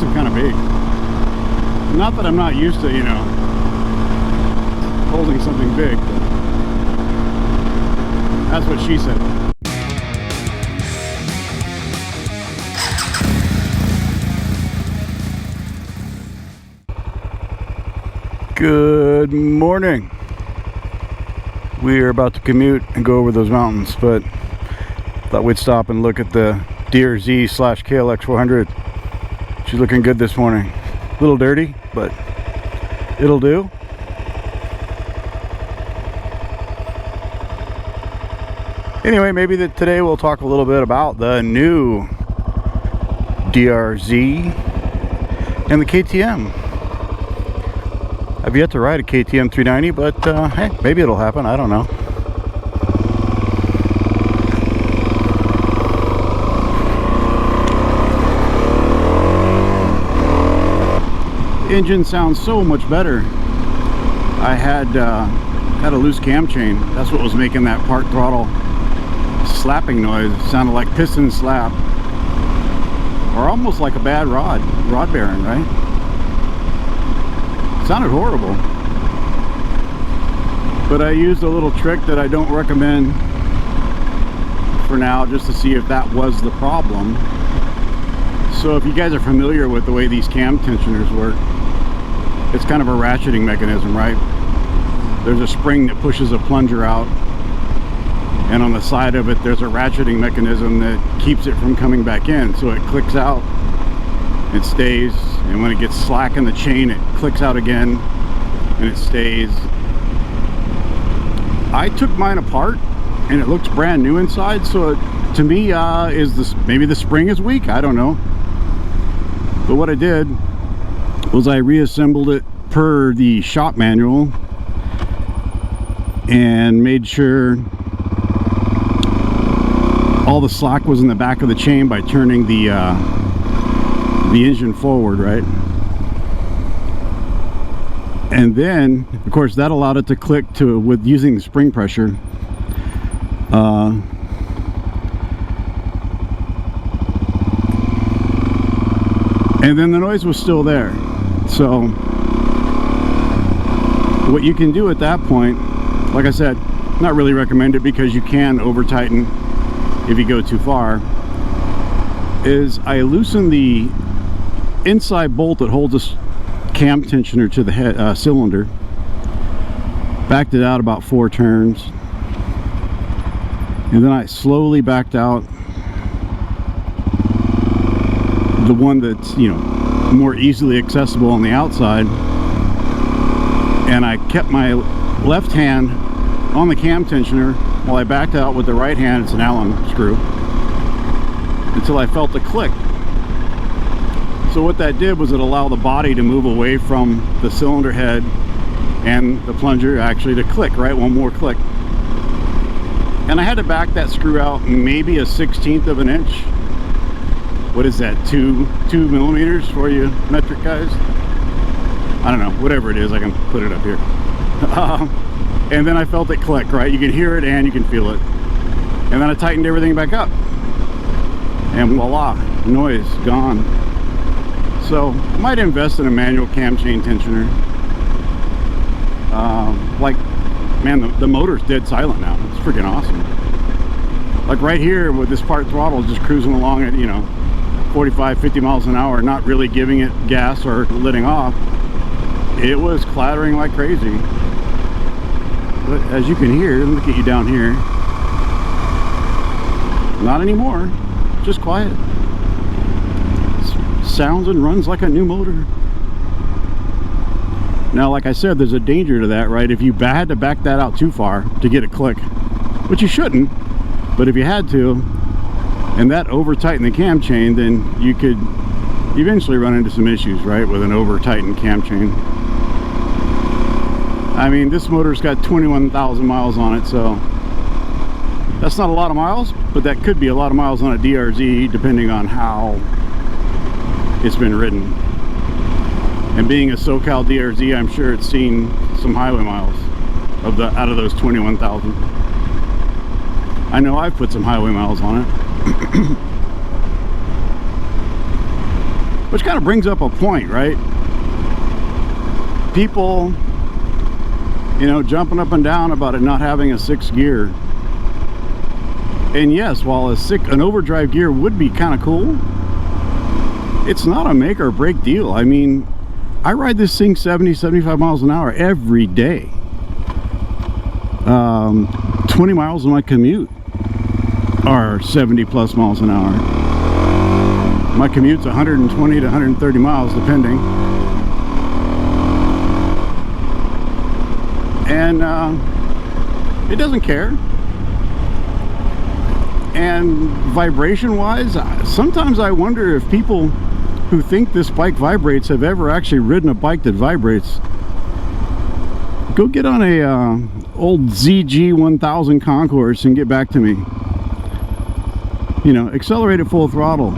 them kind of big. Not that I'm not used to, you know, holding something big, but that's what she said. Good morning. We are about to commute and go over those mountains, but thought we'd stop and look at the DRZ/KLX400. She's looking good this morning. A little dirty, but it'll do. Anyway, maybe today we'll talk a little bit about the new DRZ and the KTM. I've yet to ride a KTM 390, but hey, maybe it'll happen. I don't know. The engine sounds so much better. I had a loose cam chain. That's what was making that part throttle slapping noise. It sounded like piston slap, or almost like a bad rod bearing, right? It sounded horrible. But I used a little trick that I don't recommend for now, just to see if that was the problem. So if you guys are familiar with the way these cam tensioners work, it's kind of a ratcheting mechanism, right? There's a spring that pushes a plunger out, and on the side of it there's a ratcheting mechanism that keeps it from coming back in. So it clicks out, it stays, and when it gets slack in the chain, it clicks out again and it stays. I took mine apart and it looks brand new inside, so it, to me, is this, maybe the spring is weak, I don't know. But what I did was I reassembled it per the shop manual and made sure all the slack was in the back of the chain by turning the engine forward, right? And then, of course, that allowed it to click to with using the spring pressure. And then the noise was still there. So what you can do at that point, like I said, not really recommend it because you can over tighten if you go too far, is I loosened the inside bolt that holds this cam tensioner to the head cylinder, backed it out about 4 turns, and then I slowly backed out the one that's, you know, more easily accessible on the outside, and I kept my left hand on the cam tensioner while I backed out with the right hand. It's an Allen screw, until I felt the click. So what that did was it allowed the body to move away from the cylinder head and the plunger actually to click, right? One more click. And I had to back that screw out maybe a 1/16 of an inch. What is that, 2 millimeters for you metric guys? I don't know, whatever it is, I can put it up here. And then I felt it click, right? You can hear it and you can feel it. And then I tightened everything back up, and voila, noise gone. So I might invest in a manual cam chain tensioner. Like, man, the motor's dead silent now. It's freaking awesome. Like right here with this part throttle just cruising along at, you know, 45, 50 miles an hour, not really giving it gas or letting off. It was clattering like crazy. But as you can hear, let me get you down here. Not anymore, just quiet. Sounds and runs like a new motor. Now, like I said, there's a danger to that, right? If you had to back that out too far to get a click, which you shouldn't, but if you had to, and that over tightened the cam chain, then you could eventually run into some issues, right, with an over tightened cam chain. I mean, this motor's got 21,000 miles on it, so that's not a lot of miles, but that could be a lot of miles on a DRZ depending on how it's been ridden. And being a SoCal DRZ, I'm sure it's seen some highway miles out of those 21,000. I know I've put some highway miles on it. Which kind of brings up a point, right? People, you know, jumping up and down about it not having a 6th gear. And yes, while an overdrive gear would be kind of cool, it's not a make or break deal. I mean, I ride this thing 70, 75 miles an hour every day. 20 miles on my commute are 70 plus miles an hour. My commute's 120 to 130 miles depending. And it doesn't care. And vibration wise, sometimes I wonder if people who think this bike vibrates have ever actually ridden a bike that vibrates. Go get on a old ZG1000 concourse and get back to me. You know, accelerate at full throttle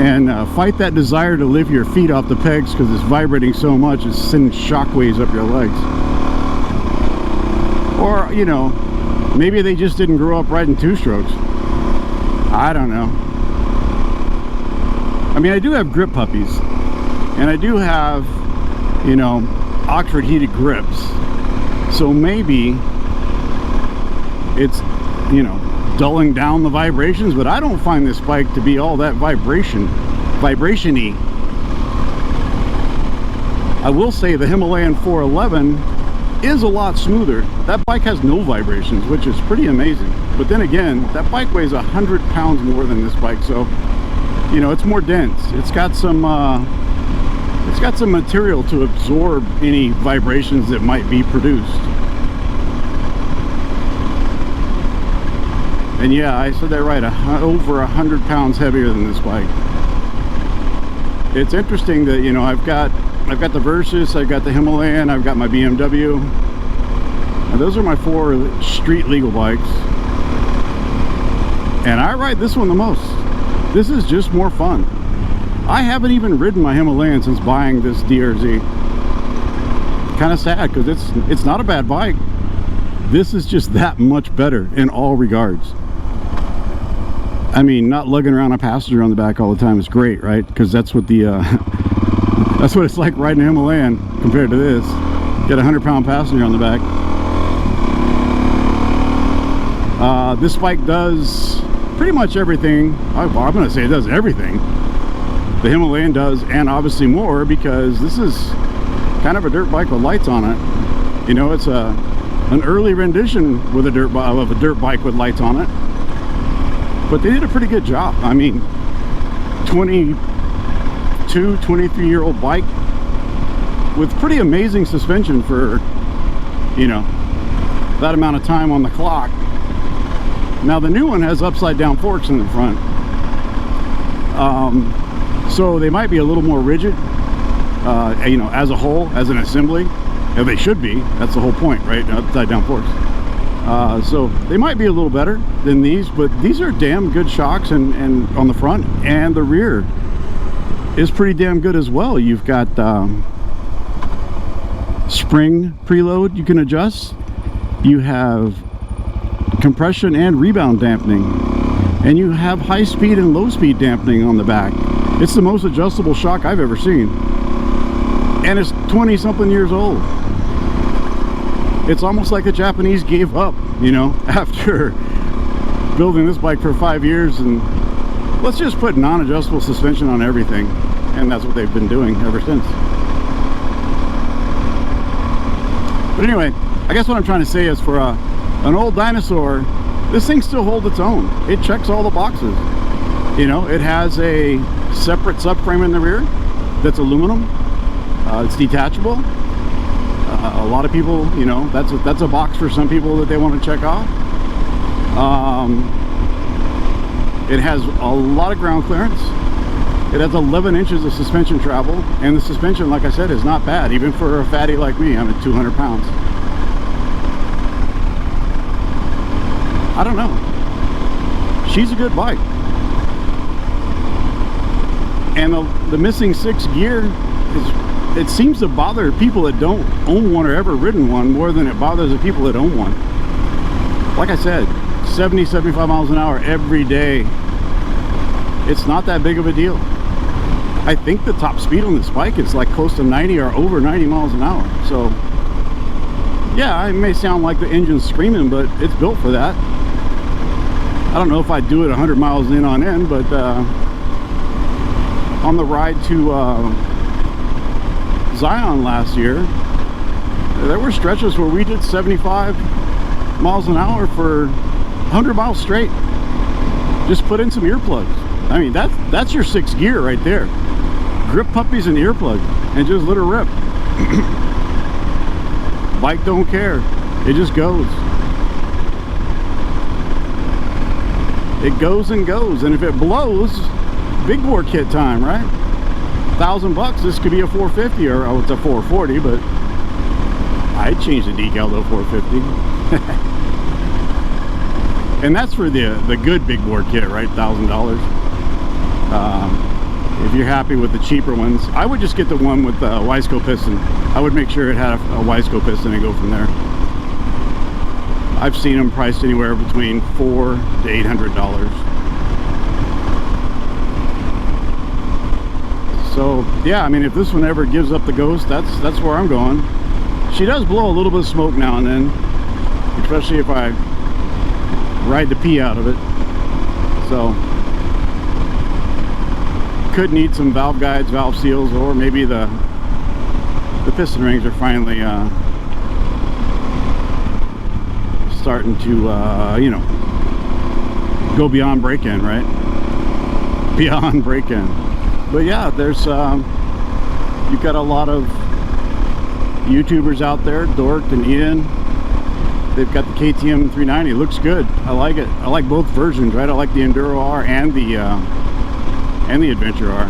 and fight that desire to lift your feet off the pegs because it's vibrating so much it's sending shockwaves up your legs. Or, you know, maybe they just didn't grow up riding 2-strokes. I don't know. I mean, I do have grip puppies, and I do have, you know, Oxford heated grips. So maybe it's, you know, dulling down the vibrations, but I don't find this bike to be all that vibration-y. I will say the Himalayan 411 is a lot smoother. That bike has no vibrations, which is pretty amazing. But then again, that bike weighs 100 pounds more than this bike, so you know, it's more dense. It's got some material to absorb any vibrations that might be produced. And yeah, I said that right, over 100 pounds heavier than this bike. It's interesting that, you know, I've got the Versus, I've got the Himalayan, I've got my BMW. Now, those are my 4 street legal bikes. And I ride this one the most. This is just more fun. I haven't even ridden my Himalayan since buying this DRZ. Kind of sad because it's not a bad bike. This is just that much better in all regards. I mean, not lugging around a passenger on the back all the time is great, right? Because that's what the that's what it's like riding a Himalayan compared to this. Get a 100-pound passenger on the back. This bike does pretty much everything. I'm going to say it does everything the Himalayan does, and obviously more, because this is kind of a dirt bike with lights on it. You know, it's an early rendition with a dirt bike with lights on it, but they did a pretty good job. I mean, 23-year-old bike with pretty amazing suspension for, you know, that amount of time on the clock. Now the new one has upside down forks in the front, so they might be a little more rigid, you know, as a whole, as an assembly. Yeah, they should be. That's the whole point, right? Upside down forks. So they might be a little better than these, but these are damn good shocks, and on the front, and the rear is pretty damn good as well. You've got spring preload you can adjust. You have compression and rebound dampening, and you have high speed and low speed dampening on the back. It's the most adjustable shock I've ever seen, and it's 20 something years old. It's almost like the Japanese gave up, you know, after building this bike for 5 years, and let's just put non-adjustable suspension on everything, and that's what they've been doing ever since. But anyway, I guess what I'm trying to say is, for an old dinosaur, this thing still holds its own. It checks all the boxes. You know, it has a separate subframe in the rear that's aluminum. It's detachable. A lot of people, you know, that's a box for some people that they want to check off. It has a lot of ground clearance. It has 11 inches of suspension travel, and the suspension, like I said, is not bad, even for a fatty like me. I'm at 200 pounds. I don't know. She's a good bike. And the missing 6th gear it seems to bother people that don't own one or ever ridden one more than it bothers the people that own one. Like I said, 70, 75 miles an hour every day. It's not that big of a deal. I think the top speed on this bike is like close to 90 or over 90 miles an hour. So yeah, it may sound like the engine's screaming, but it's built for that. I don't know if I'd do it 100 miles in on end, but on the ride to Zion last year, there were stretches where we did 75 miles an hour for 100 miles straight. Just put in some earplugs. I mean, that's your 6th gear right there. Grip puppies and earplug and just let her rip. Bike don't care. It just goes. It goes and goes. And if it blows, big bore kit time, right? $1,000. This could be a 450 or oh, it's a 440, but I'd change the decal to a 450. And that's for the good big bore kit, right? $1,000. If you're happy with the cheaper ones, I would just get the one with the Wiseco piston. I would make sure it had a Wiseco piston and go from there. I've seen them priced anywhere between $400 to $800. So yeah, I mean, if this one ever gives up the ghost, that's where I'm going. She does blow a little bit of smoke now and then, especially if I ride the pee out of it. So could need some valve guides, valve seals, or maybe the piston rings are finally starting to you know, go beyond break-in, right? Beyond break-in. But yeah, there's you've got a lot of YouTubers out there, Dork and Ian. They've got the KTM 390. It looks good. I like it. I like both versions, right? I like the Enduro R and the Adventure R.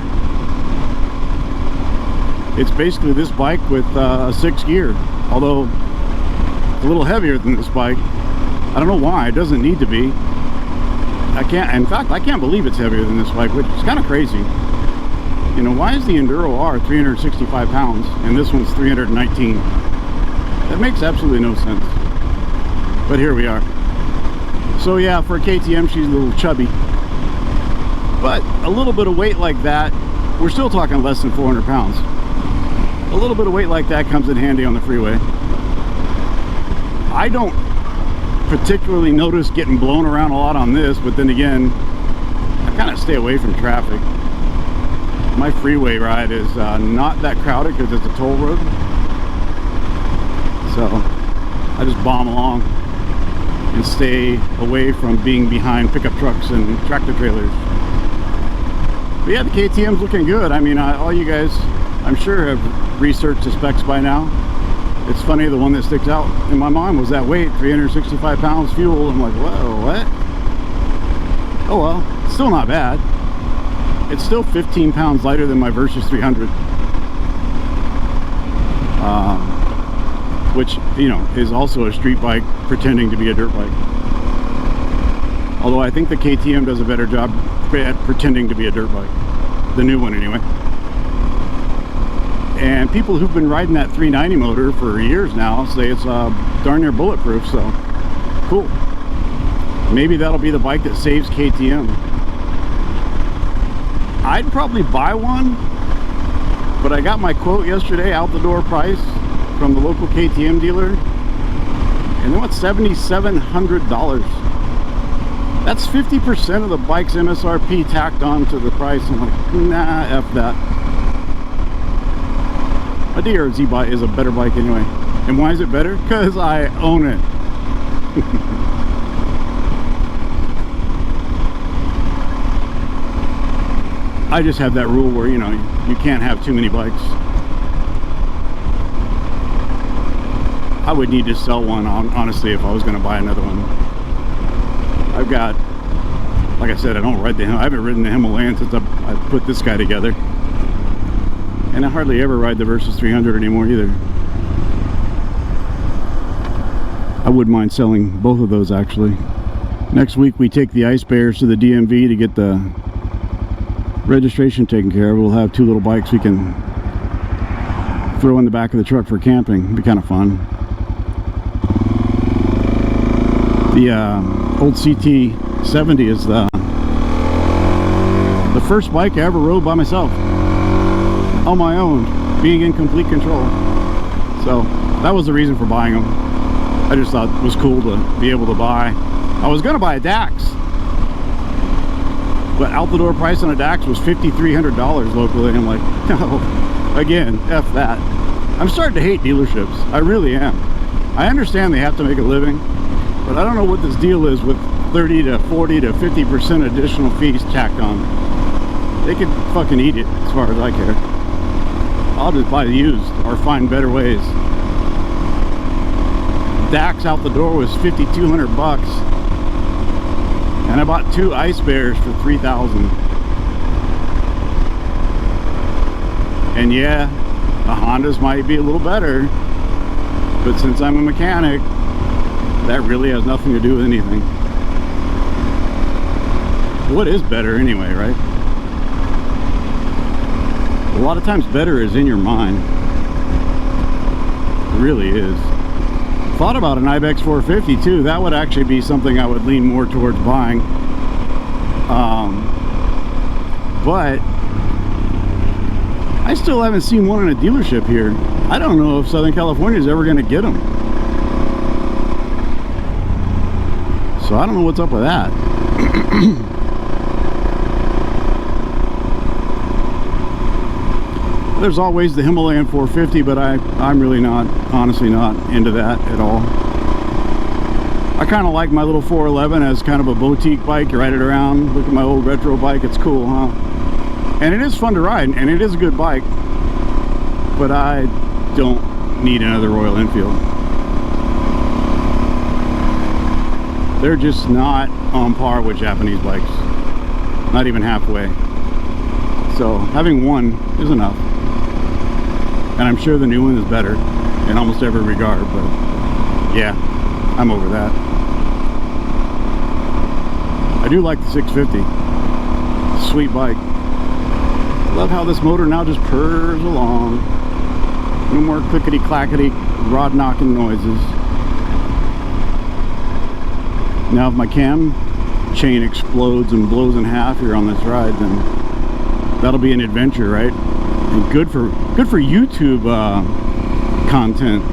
It's basically this bike with a 6th gear, although it's a little heavier than this bike. I don't know why. It doesn't need to be. In fact, I can't believe it's heavier than this bike, which is kind of crazy. You know, why is the Enduro R 365 pounds and this one's 319? That makes absolutely no sense. But here we are. So yeah, for a KTM, she's a little chubby. But a little bit of weight like that, we're still talking less than 400 pounds. A little bit of weight like that comes in handy on the freeway. I don't particularly notice getting blown around a lot on this, but then again, I kind of stay away from traffic. My freeway ride is not that crowded because it's a toll road. So I just bomb along and stay away from being behind pickup trucks and tractor trailers. But yeah, the KTM's looking good. I mean, all you guys, I'm sure, have researched the specs by now. It's funny, the one that sticks out in my mind was that weight, 365 pounds fuel. I'm like, whoa, what? Oh well, still not bad. It's still 15 pounds lighter than my Versys 300. Which, you know, is also a street bike pretending to be a dirt bike. Although I think the KTM does a better job at pretending to be a dirt bike. The new one anyway. And people who've been riding that 390 motor for years now say it's darn near bulletproof, so cool. Maybe that'll be the bike that saves KTM. I'd probably buy one, but I got my quote yesterday, out the door price, from the local KTM dealer, and they want $7,700. That's 50% of the bike's MSRP tacked on to the price. I'm like, nah, F that. My DRZ bike is a better bike anyway. And why is it better? Because I own it. I just have that rule where, you know, you can't have too many bikes. I would need to sell one, honestly, if I was going to buy another one. I've got, like I said, I don't ride the I haven't ridden the Himalayan since I put this guy together. And I hardly ever ride the Versys 300 anymore either. I wouldn't mind selling both of those, actually. Next week we take the ice bears to the DMV to get the registration taken care of. We'll have two little bikes we can throw in the back of the truck for camping. It'd be kind of fun. The old CT70 is the first bike I ever rode by myself. on my own, being in complete control. So that was the reason for buying them. I just thought it was cool to be able to buy. I was gonna buy a Dax, but out the door price on a Dax was $5,300 locally, and I'm like, no, again, F that. I'm starting to hate dealerships. I really am. I understand they have to make a living, but I don't know what this deal is with 30 to 40 to 50% additional fees tacked on. They could fucking eat it as far as I care. I'll just buy used or find better ways. Dax out the door was $5,200, and I bought 2 Ice Bears for $3,000. And yeah, the Hondas might be a little better, but since I'm a mechanic, that really has nothing to do with anything. What is better anyway, right? A lot of times better is in your mind. It really is. Thought about an Ibex 450 too. That would actually be something I would lean more towards buying. But I still haven't seen one in a dealership here. I don't know if Southern California is ever going to get them. So I don't know what's up with that. There's always the Himalayan 450, but I'm really not, honestly not into that at all. I kind of like my little 411 as kind of a boutique bike. You ride it around, look at my old retro bike, it's cool, huh? And it is fun to ride, and it is a good bike, but I don't need another Royal Enfield. They're just not on par with Japanese bikes, not even halfway. So having one is enough. And I'm sure the new one is better in almost every regard, but yeah, I'm over that. I do like the 650. Sweet bike. Love how this motor now just purrs along. No more clickety-clackety rod knocking noises. Now if my cam chain explodes and blows in half here on this ride, then that'll be an adventure, right? And good for YouTube content.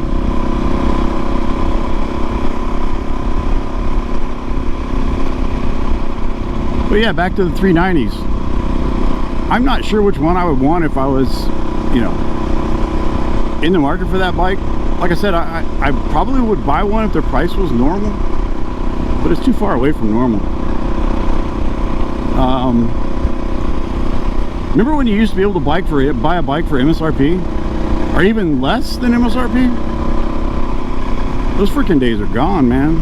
But yeah, back to the 390s. I'm not sure which one I would want if I was, you know, in the market for that bike. Like I said, I probably would buy one if the price was normal, but it's too far away from normal. Remember when you used to be able to buy a bike for MSRP? Or even less than MSRP? Those freaking days are gone, man.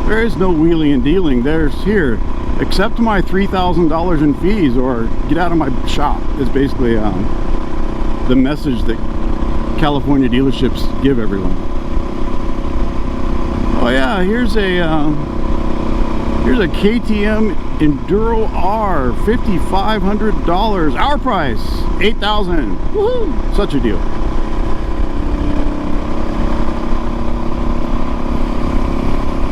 There is no wheeling and dealing. There's here, accept my $3,000 in fees or get out of my shop is basically the message that California dealerships give everyone. Oh yeah, here's a KTM Enduro R, $5,500. Our price, $8,000. Woohoo! Such a deal.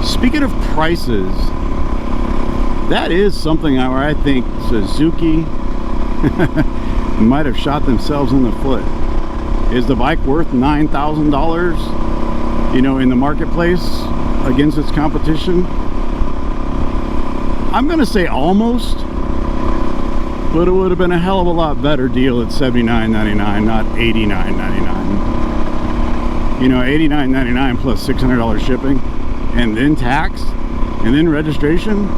Speaking of prices, that is something where I think Suzuki might have shot themselves in the foot. Is the bike worth $9,000, you know, in the marketplace against its competition? I'm gonna say almost, but it would have been a hell of a lot better deal at $79.99, not $89.99. You know, $89.99 plus $600 shipping, and then tax, and then registration.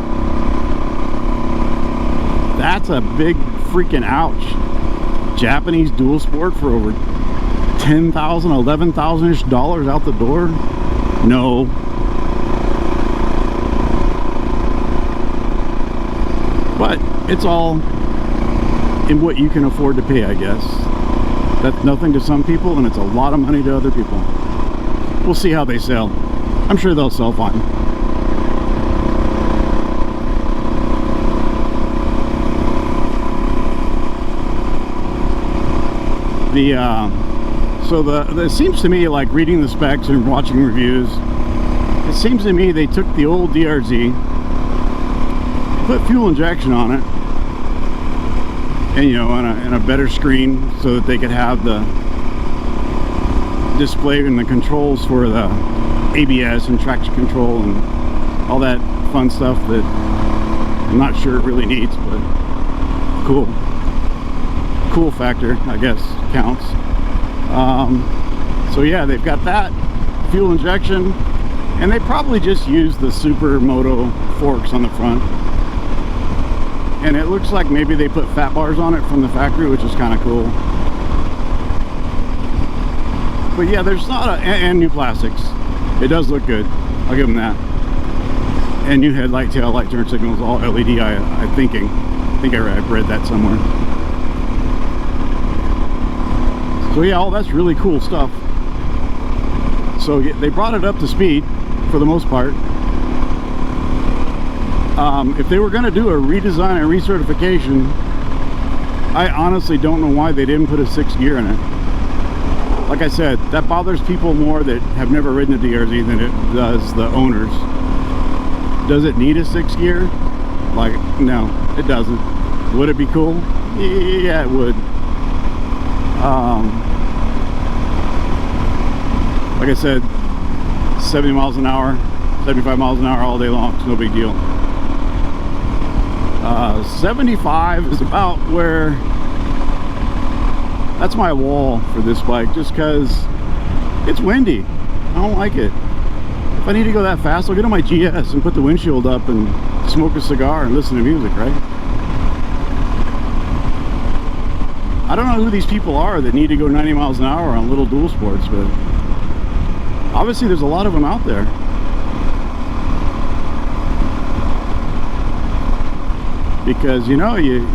That's a big freaking ouch. Japanese dual sport for over $10,000, $11,000-ish out the door? No. But it's all in what you can afford to pay, I guess. That's nothing to some people, and it's a lot of money to other people. We'll see how they sell. I'm sure they'll sell fine. It seems to me, like reading the specs and watching reviews, it seems to me they took the old DRZ, put fuel injection on it, and you know, and a better screen so that they could have the display and the controls for the ABS and traction control and all that fun stuff that I'm not sure it really needs, but cool factor, I guess, counts. So yeah, they've got that fuel injection, and they probably just use the Supermoto forks on the front, and it looks like maybe they put fat bars on it from the factory, which is kind of cool. But yeah, there's not and new plastics. It does look good, I'll give them that. And new headlight, tail light, turn signals, all LED. I think I've read that somewhere. So yeah, all that's really cool stuff. So they brought it up to speed for the most part. If they were going to do a redesign and recertification, I honestly don't know why they didn't put a 6th gear in it. Like I said, that bothers people more that have never ridden a DRZ than it does the owners. Does it need a 6th gear? Like, no, it doesn't. Would it be cool? Yeah, it would. Like I said, 70 miles an hour, 75 miles an hour all day long. It's no big deal. 75 is about where, that's my wall for this bike, just because it's windy. I don't like it. If I need to go that fast, I'll get on my GS and put the windshield up and smoke a cigar and listen to music, right? I don't know who these people are that need to go 90 miles an hour on little dual sports, but obviously there's a lot of them out there. Because, you know, you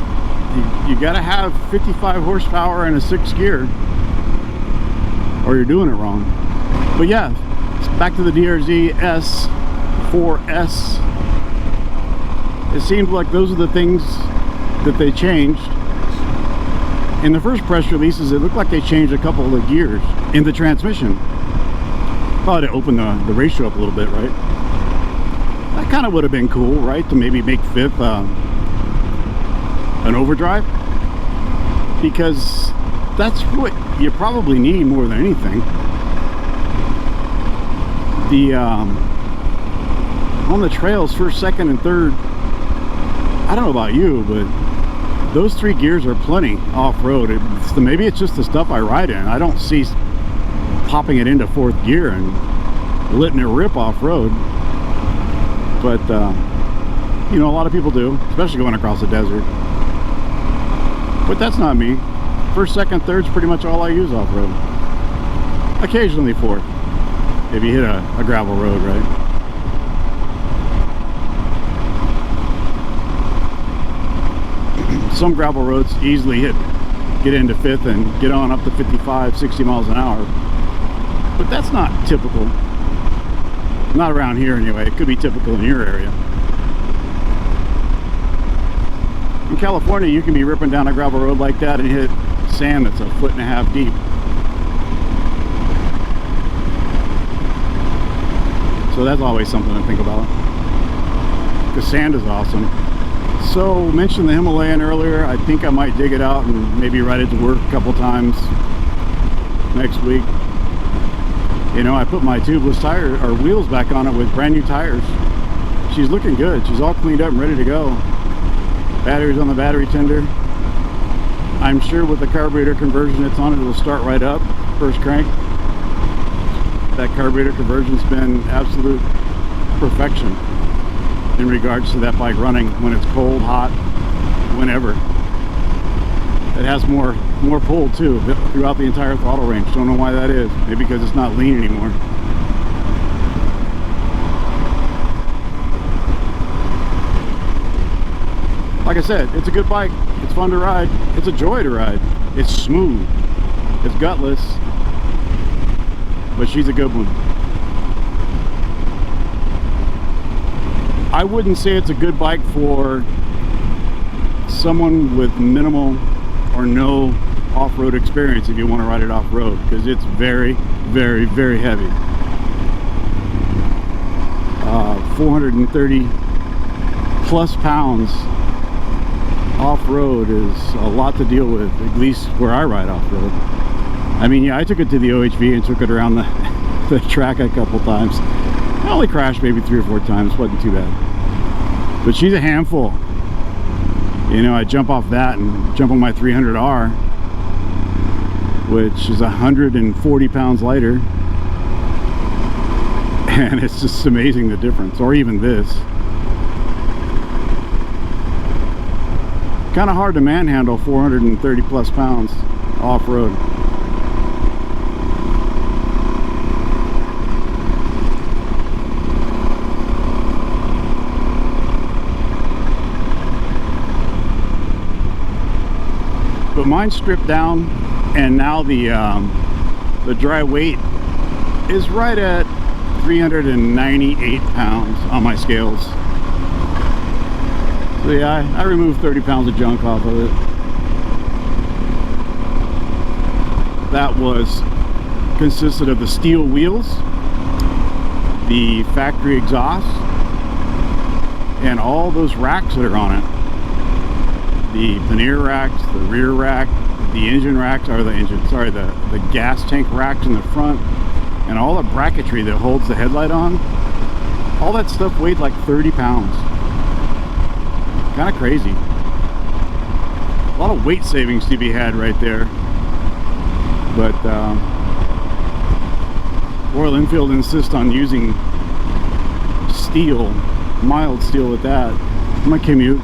gotta have 55 horsepower and a 6th gear, or you're doing it wrong. But yeah, back to the DRZ4S. It seemed like those are the things that they changed. In the first press releases, it looked like they changed a couple of the gears in the transmission. Thought it opened the ratio up a little bit, right? That kind of would have been cool, right? To maybe make 5th an overdrive, because that's what you probably need more than anything. The on the trails, 1st, 2nd, and 3rd, I don't know about you, but those 3 gears are plenty off-road. Maybe it's just the stuff I ride in. I don't see popping it into 4th gear and letting it rip off-road, but you know, a lot of people do, especially going across the desert. But that's not me. 1st, 2nd, 3rd is pretty much all I use off-road. Occasionally 4th, if you hit a gravel road, right? Some gravel roads easily get into 5th and get on up to 55, 60 miles an hour. But that's not typical. Not around here anyway. It could be typical in your area. In California, you can be ripping down a gravel road like that and hit sand that's 1.5 feet deep. So that's always something to think about, because sand is awesome. So, mentioned the Himalayan earlier. I think I might dig it out and maybe ride it to work a couple times next week. You know, I put my tubeless tire or wheels back on it with brand new tires. She's looking good. She's all cleaned up and ready to go. Batteries on the battery tender. I'm sure with the carburetor conversion it's on, it'll start right up first crank. That carburetor conversion's been absolute perfection in regards to that bike running when it's cold, hot, whenever. It has more pull too throughout the entire throttle range. Don't know why that is. Maybe because it's not lean anymore. Like I said, it's a good bike. It's fun to ride. It's a joy to ride. It's smooth. It's gutless. But she's a good one. I wouldn't say it's a good bike for someone with minimal or no off-road experience if you want to ride it off-road, because it's very, very, very heavy. 430 plus pounds off-road is a lot to deal with, at least where I ride off-road. I mean, yeah, I took it to the OHV and took it around the track a couple times. I only crashed maybe 3 or 4 times, wasn't too bad. But she's a handful. You know, I jump off that and jump on my 300R, which is 140 pounds lighter. And it's just amazing the difference. Or even this. Kind of hard to manhandle 430 plus pounds off-road. But mine's stripped down, and now the dry weight is right at 398 pounds on my scales. So yeah, I removed 30 pounds of junk off of it. That consisted of the steel wheels, the factory exhaust, and all those racks that are on it. The pannier racks, the rear rack, the engine racks, or the gas tank racks in the front, and all the bracketry that holds the headlight on. All that stuff weighed like 30 pounds. Kind of crazy. A lot of weight savings to be had right there. But Royal Enfield insists on using steel, mild steel at that. My commute,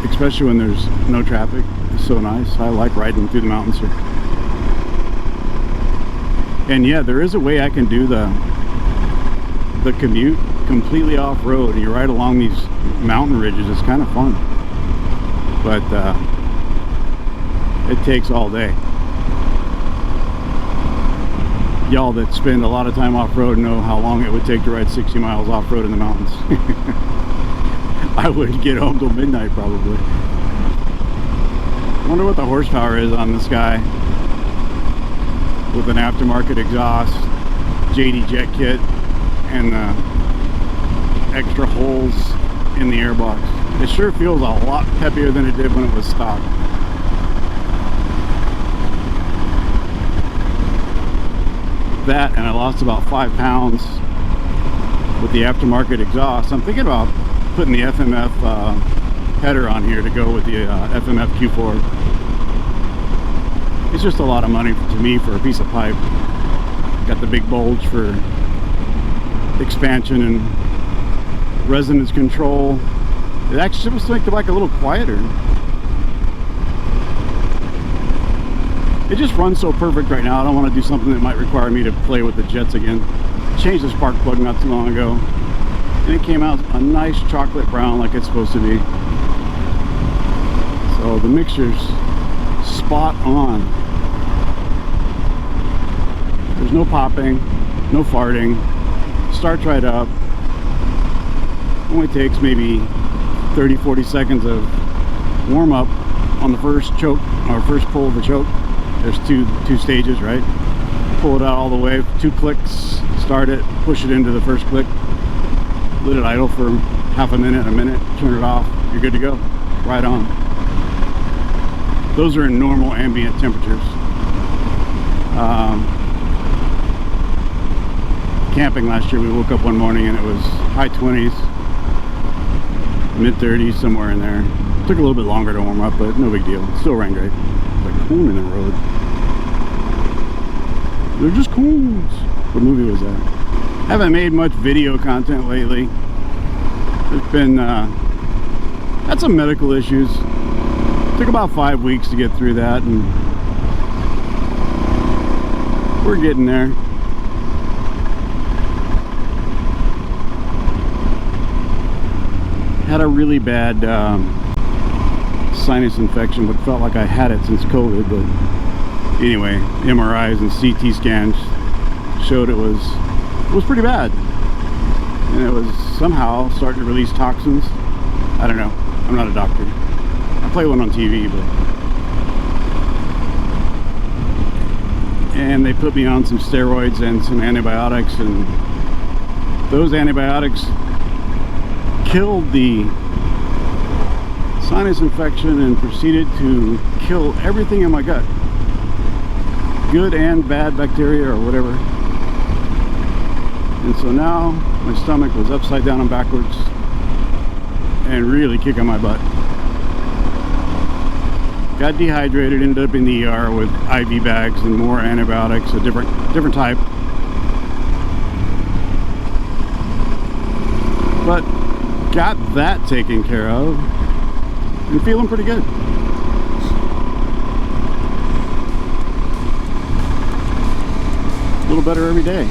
especially when there's no traffic, is so nice. I like riding through the mountains here. And yeah, there is a way I can do the commute completely off-road. You ride along these mountain ridges. It's kind of fun, but it takes all day. Y'all that spend a lot of time off-road know how long it would take to ride 60 miles off-road in the mountains. I wouldn't get home till midnight probably. I wonder what the horsepower is on this guy with an aftermarket exhaust, JD jet kit, and extra holes in the airbox. It sure feels a lot peppier than it did when it was stock. That, and I lost about 5 pounds with the aftermarket exhaust. I'm thinking about putting the FMF header on here to go with the FMF Q4. It's just a lot of money to me for a piece of pipe. Got the big bulge for expansion and resonance control. It actually supposed to make the bike a little quieter. It just runs so perfect right now. I don't want to do something that might require me to play with the jets again. Changed the spark plug not too long ago, and it came out a nice chocolate brown like it's supposed to be. So the mixture's spot on. There's no popping, no farting. Starts right up. Only takes maybe 30-40 seconds of warm up on the first choke, or first pull of the choke. There's two stages, right? Pull it out all the way, 2 clicks, start it, push it into the first click, let it idle for half a minute, turn it off, you're good to go. Right on. Those are in normal ambient temperatures. Camping last year, we woke up one morning and it was high 20s, mid 30s, somewhere in there. Took a little bit longer to warm up, but no big deal. Still ran great. Like coon in the road. They're just coons. What movie was that? Haven't made much video content lately. There's been had some medical issues. Took about 5 weeks to get through that, and we're getting there. Had a really bad sinus infection, but felt like I had it since COVID. But anyway, MRIs and CT scans showed it was pretty bad, and it was somehow starting to release toxins. I don't know. I'm not a doctor. I play one on TV, but and they put me on some steroids and some antibiotics, and those antibiotics killed the sinus infection and proceeded to kill everything in my gut, good and bad bacteria or whatever. And so now my stomach was upside down and backwards and really kicking my butt. Got dehydrated, ended up in the ER with IV bags and more antibiotics, a different type. But got that taken care of and feeling pretty good. A little better every day.